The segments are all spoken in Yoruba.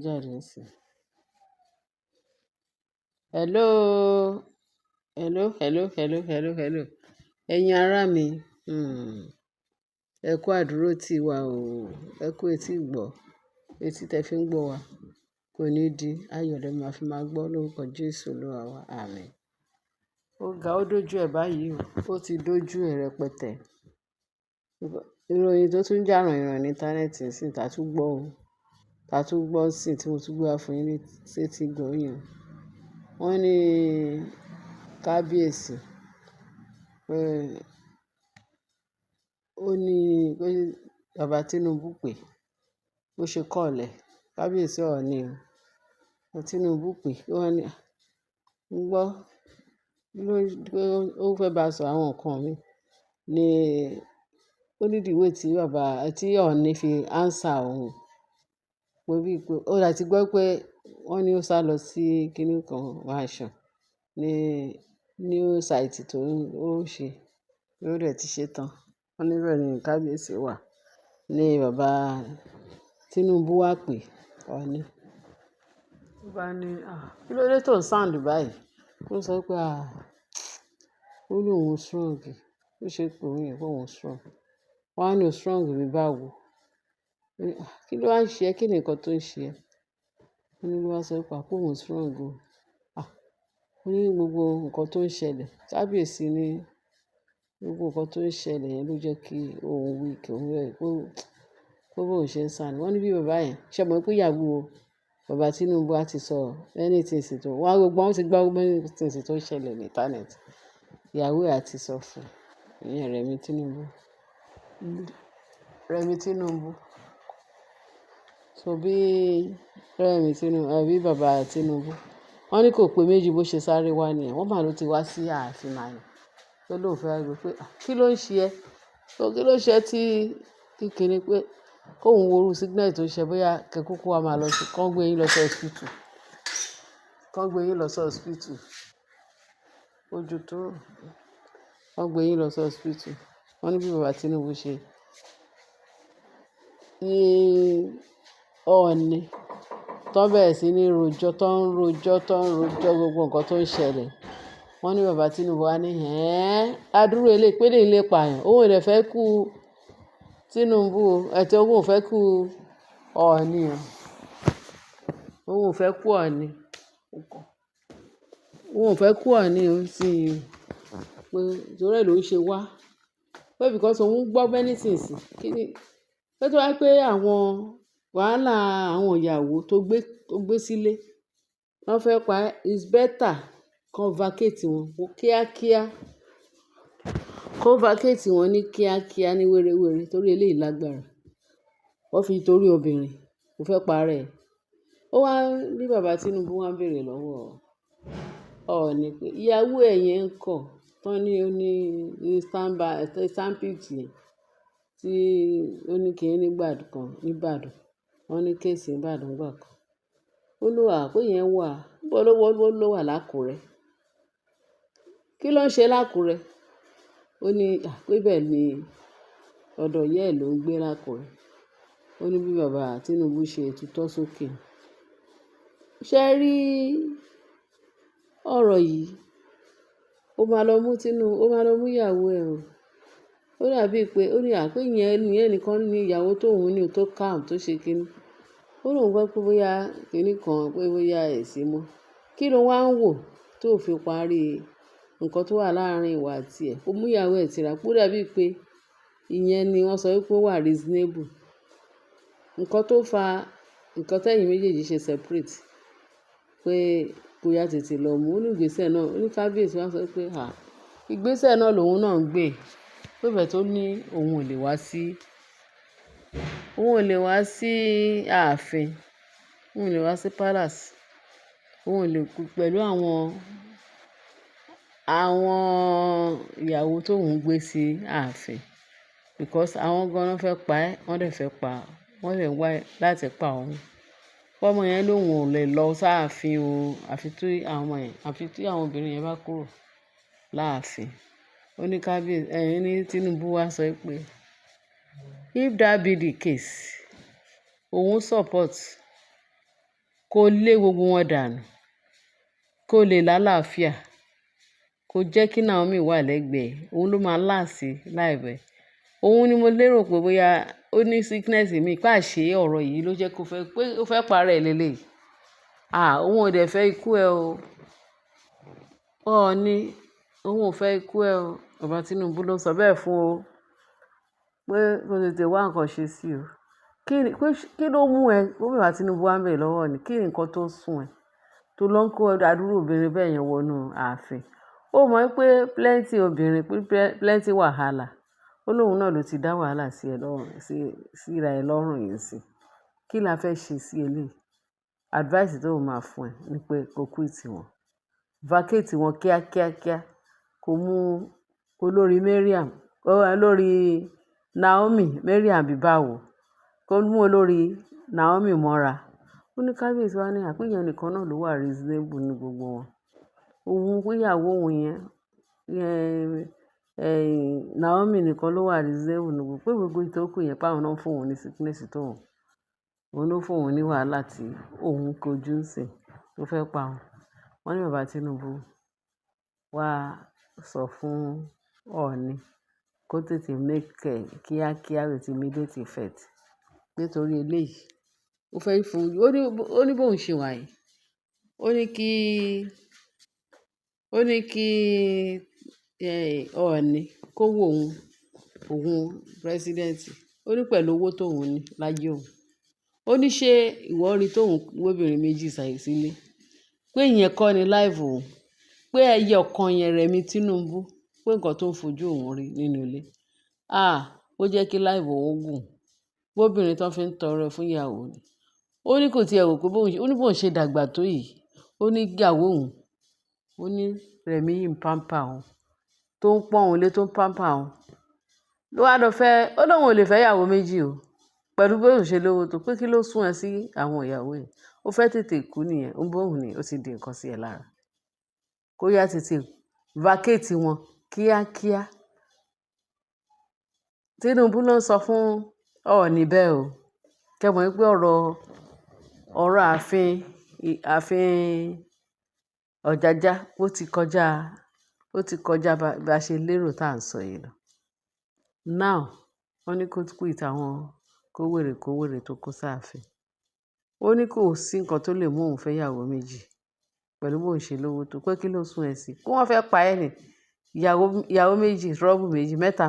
jáde nísìnyí. Hello, hello. Ẹ̀yin ará mi, ẹ kú àdúró tì wá o. Ẹ kú etí gbọ́. Etí tẹ fi ń gbọ́ wa kò ní di. Ayọ̀ lẹ máa fi máa gbọ́ lórúkọ Jésù Olúwa wa. Àmín. Ó ga ó dójú ẹ̀ báyìí o. Ó ti dójú ẹ̀ rẹpẹtẹ. Ìròyìn tó tún jà ràìnràìn ní íńtánẹ́ẹ̀tì sì ta tún gbọ́ o. Ta tún gbọ́ sí tí mo tún gbé wá fún yín ní sétí gbọ̀nyìn. Wọ́n ní kábíyèsí pé ó ní pé bàbá Tinubu pé bó ṣe kọ̀lẹ̀ kábíyèsí Ọọ̀ni o. Tinubu pé wọ́n ní ń gbọ́ ó fẹ́ bá sọ àwọn nǹkan mi ní ó nídìí ìwé tí Ọọ̀ni fi ánsà òun pé bíi pé ó láti gbọ́ pé wọ́n ní ó sá lọ sí kinní kan mansion ní new site tó ó ṣe ló dẹ̀ ti ṣe tán. Wọ́n níbẹ̀ ni kábíyèsí wà ní bàbá Tinubu wá pé Ọọ̀ni. Ó bá ní kí ló dé tó ń sound báyìí? Ó sọ pé ó ní òun strong. Ó ṣe pé òun yẹn pé òun strong. Wọ́n á ní o strong bí báwo. Kí ló wá ń ṣe ẹ́? Kí ni nǹkan tó ń ṣe ẹ́? Wọ́n ní ló wá sọ pé àpò òun strong o. Ó ní gbogbo nǹkan tó ń ṣẹlẹ̀. Kábíyèsí ní gbogbo nǹkan tó ń ṣẹlẹ̀ yẹn ló jẹ́ kí òun weak òun rẹ̀ pé bóun ṣe ń sound. Wọ́n ní bí bàbá yẹn ṣe mọ̀ pé ìyàwó bàbá Tinubu á ti sọ anything tó wọ́n á gbogbo wọn ti gbọ́ anything tó ń ṣẹlẹ̀ ní íńtánẹ́ẹ̀tì. Ìyàwó ẹ̀ á ti sọ fún ìyẹn Rẹ̀mí Tinubu. So bí bàbá Tinubu wọ́n ní kò pé méjì bó ṣe sáré wá nìyẹn. Wọ́n mà ló ti wá sí ààfin màní tó lóun fẹ́ rò pé kí ló ń ṣe ẹ́? Kí ló ṣe ẹ́ tí kíkiní pé kóun wo irú sickness tó ń ṣe bóyá kẹ́kúkú wa máa lọ sí kán gbé yín lọ sí hospital. Kán gbé yín lọ sí hospital. Ojú tó kán gbé yín lọ sí hospital. Wọ́n ní bí bàbá Tinubu ṣe ní Ọọ̀ni tó bẹ̀rẹ̀ sí ní rojọ́ gbogbo nǹkan tó ń ṣẹlẹ̀. Wọ́n ní bàbá Tinubu wá ní adúrú eléyìí pé lè pààyàn. Òun ò dẹ̀ fẹ́ kú Tinubu o. Òun ò fẹ́ kú Ọọ̀ni o. Òun ò fẹ́ kú Ọọ̀ni. Òun ò fẹ́ kú Ọọ̀ni o sí pé torí ẹ̀ ló ń ṣe wá. Pé because òun gbọ́ many things. Pé tó wá pé àwọn wàhálà àwọn ìyàwó tó gbé sílé wọ́n fẹ́ pa is better kan vacate wọn kíákíá. Kó vacate wọn ní kíákíá ní wéréwéré torí eléyìí lágbára. Wọ́n fi torí obìnrin kò fẹ́ parẹ́ ẹ̀. Ó wá ní bàbá Tinubu wá ń béèrè lọ́wọ́ Ọọ̀ni pé ìyàwó ẹ̀ yẹn ń kọ̀ tán ní ó ní stampede yẹn tí ó ní kí ní Ìbàdàn. Wọ́n ní kéèsì Ìbàdàn gbà kan. Ó ló wà pé yẹn wà bó ló wà lákùrẹ́. Kí ló ń ṣe lákùrẹ́? Ó ní pé bẹ́ẹ̀ ni ọ̀dọ̀ ìyá ẹ̀ ló ń gbé lákùrẹ́. Ó ní bí bàbá Tinubu ṣe tutọ́ sókè. Ṣé ẹ rí ọ̀rọ̀ yìí? Ó máa lọ mú ìyàwó ẹ̀ o. Ó dàbí pé ó ní pé ìyẹn nìkan ní ìyàwó tóun ní tó calm tó ṣe kíní. Ó lóun gbọ́ pé bóyá kíní kan pé bóyá ẹ̀ sí mọ́. Kí ló wá ń wò tó fi parí nǹkan tó wà láàárín ìwà àti ẹ̀? Ó mú ìyàwó ẹ̀ tìrà. Ó dàbí pé ìyẹn ni wọ́n sọ wípé ó wà reasonable. Nǹkan tó fa nǹkan tẹ́yìn méjèèjì ṣe separate pé kó yá tètè lọ mú ní ìgbésẹ̀ náà. Ó ní kábíyèsí wá sọ pé ìgbésẹ̀ náà lòun náà ń gbé. Pé bẹ́ẹ̀ tó ní òun ò lè wá sí ààfin. Òun ò lè wá sí palace. Òun ò lè kú pẹ̀lú àwọn ìyàwó tóun gbé sí ààfin because àwọn gan-an fẹ́ pa ẹ́. Wọ́n dẹ̀ fẹ́ pa wọ́n dẹ̀ wá láti pa òun. Ọmọ yẹn lòun ò lè lọ sáàfin o àfi tí àwọn obìnrin yẹn bá kúrò láàfin. Ó ní kábíyèsí ní Tinubu wá sọ pé if that be the case òun support kó lé gbogbo wọn dànù, kó lè lálàáfíà, kó jẹ́ kí Naomi wà lẹ́gbẹ̀ẹ́, òun ló máa láàsì láìpẹ́. Òun ni mo lérò pé bóyá ó ní sickness mi pàṣẹ ọ̀rọ̀ yìí ló jẹ́ kó fẹ́ pé ó fẹ́ parẹ́ lélẹ̀. Òun ò dẹ̀ fẹ́ ikú ẹ o. Ọọ̀ni, òun ò fẹ́ ikú ẹ o. Bàbá Tinubu ló sọ bẹ́ẹ̀ fún o. Pé kó tètè wá nǹkan ṣe sí o. Kí ló mú ẹ? Ó bàbá Tinubu wá ń bẹ̀ lọ́wọ́ ni. Kí ni nǹkan tó sún ẹ? Tó lọ ń kó àdúrà obìnrin bẹ́ẹ̀ yẹn wọnú ààfin. Ó mọ̀ pé plenty obìnrin, plenty wàhálà. Ó lóun náà ló ti dá wàhálà sí ẹ lọ́rùn, síra ẹ lọ́rùn yìí sí. Kí la fẹ́ ṣe sí eléyìí? Advice tó máa fún ẹ ni pé kó quit wọn. Vacate wọn kíákíákíá. Kó mú olórí Naomi, Mariam Bíbáwò. Kó mú olórí Naomi mọ́ra. Ó ní kábíyèsí wa ní àpéyàn nìkan náà ló wà reasonable ní gbogbo wọn. Òun ìyàwó òun yẹn, Naomi nìkan ló wà reasonable ní gbogbo. Pé gbogbo ìtókù yẹn páwọn náà fún òun ní sickness tó òun. Òun ló fún òun ní wàhálà tí òun kojú sí tó fẹ́ pa òun. Wọ́n ní bàbá Tinubu wá sọ fún Ọọ̀ni kó tètè make kíákíá with immediate effect. Nítorí eléyìí, ó fẹ́ fún ó ní bóun ṣe wà yìí. Ó ní kí Ọọ̀ni kó wo òun president. Ó ní pẹ̀lú owó tóun ní láyé òun. Ó ní ṣé ìwọ rí tóun wóbìnrin méjì sílé? Pé ìyẹn kọ́ ni life òun. Pé ẹyẹ ọ̀kan yẹn Rẹ̀mí Tinubu. Pé nǹkan tó ń fojú òun rí nínú ilé. Ó jẹ́ kí life òun gùn. Bóbìnrin tó fi ń tọrẹ fún ìyàwó ni. Ó ní kò tiẹ̀ wò pé bóun ṣe dàgbà tó yìí. Ó ní ìyàwó òun. Ó ní Rẹ̀mí yìí ń pamper òun. Tó ń pọ́n òun lé tó ń pamper òun. Ló wá lọ fẹ́, ó lóun ò lè fẹ́ ìyàwó méjì o. Pẹ̀lú bóun ṣe lówó tó pé kí ló sún ẹ sí àwọn ìyàwó ẹ̀. Ó fẹ́ tètè kú nìyẹn. Ó ń bóun ni ó ti di nǹkan sí ẹ lára. Kó yá tètè vacate wọn kíákíá. Tinubu ló ń sọ fún Ọọ̀ni bẹ́ẹ̀ o. Kẹ́ mọ̀ pé ọ̀rọ̀ ààfin Ọ̀jájá ó ti kọjá bá ṣe lérò tá à ń sọ yìí lọ. Now, wọ́n ní kó quit àwọn kówèrè tó kó sáàfin. Ó ní kò sí nǹkan tó lè mú òun fẹ́ ìyàwó méjì pẹ̀lú bóun ṣe lówó tó. Pé kí ló sún ẹ sí? Kó wọ́n fẹ́ pa ẹ́ nì. Ìyàwó méjì, trouble méjì, mẹ́ta,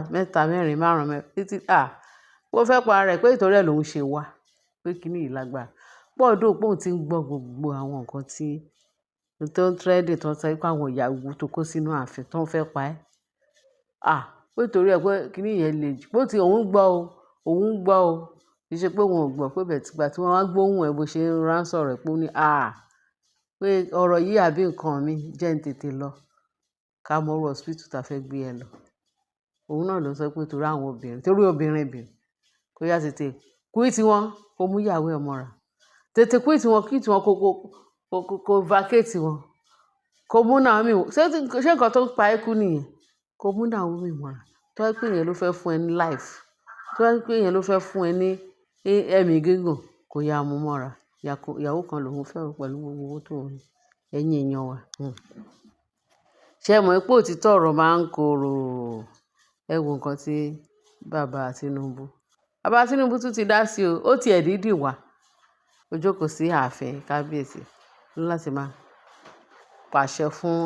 mẹ́rin, márùn-ún, títí. Ó fẹ́ pa ara rẹ̀ pé ìtorí ẹ̀ lòun ṣe wá. Pé kíní yìí lágbára. Pọ́ọ̀dọ̀ pé òun ti ń gbọ́ gbogbo àwọn nǹkan tó ń trending tó ń sọ pé àwọn ìyàwó tó kó sínú ààfin tó ń fẹ́ pa ẹ́. Pé ìtorí ẹ̀ pé kíní yẹn le jù. Bó ti òun gbọ́ o. Kì í ṣe pé òun ò gbọ́ pé bẹ̀tìgbà tí wọ́n wá gbóhùn ẹ̀ bó ṣe ń ránṣọ rẹ̀ pé ó ní pé ọ̀rọ̀ yìí àbí nǹkan mi jẹ́ ń tètè lọ. Ká mọ orú hospital tá fẹ́ gbé ẹ lọ. Òun náà ló sọ pé torí obìnrin. Kó yá tètè quit wọn kó mú ìyàwó ẹ̀ mọ́ra. Tètè quit wọn kó vacate wọn. Kó mú Naomi. Ṣé nǹkan tó ń pa ẹ́ kú nìyẹn? Kó mú Naomi mọ́ra. Tó bá pé ìyẹn ló fẹ́ fún ẹ ní life. Tó bá pé ìyẹn ló fẹ́ fún ẹ ní ẹ̀mí gígùn kó yá mú mọ́ra. Ìyàwó kan lòun fẹ́ pẹ̀lú gbogbo owó tó ń rí. Ẹ̀yin èèyàn wa. Ṣé ẹ mọ̀ pé òtítọ́ ọ̀rọ̀ máa ń korò? Ẹ wo nǹkan tí bàbá Tinubu tún ti dá sí o. Ó ti ẹ̀ dídì wá. Ó jókòó sí ààfin kábíyèsí láti máa pàṣẹ fún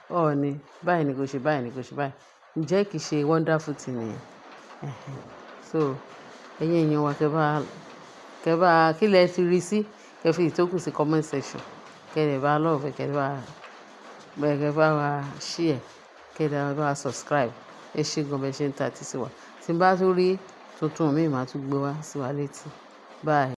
Ọọ̀ni. Báyìí ni kò ṣe báyìí. Ǹjẹ́ kìí ṣe wonderful thing nìyẹn? So, ẹ̀yin èèyàn wa kẹ́ bá kí lẹ ti rí sí? Kẹ́ fi ìtókù sí comment section. Kẹ́ lè bá love, kẹ́ bá wa share, kẹ́ lè bá wa subscribe. Ẹ ṣé gan bẹ́ẹ̀ ṣe ń tẹ́tí sí wa. Tí n bá tún rí tuntun mi, màá tún gbé wá sí wa létí. Bye.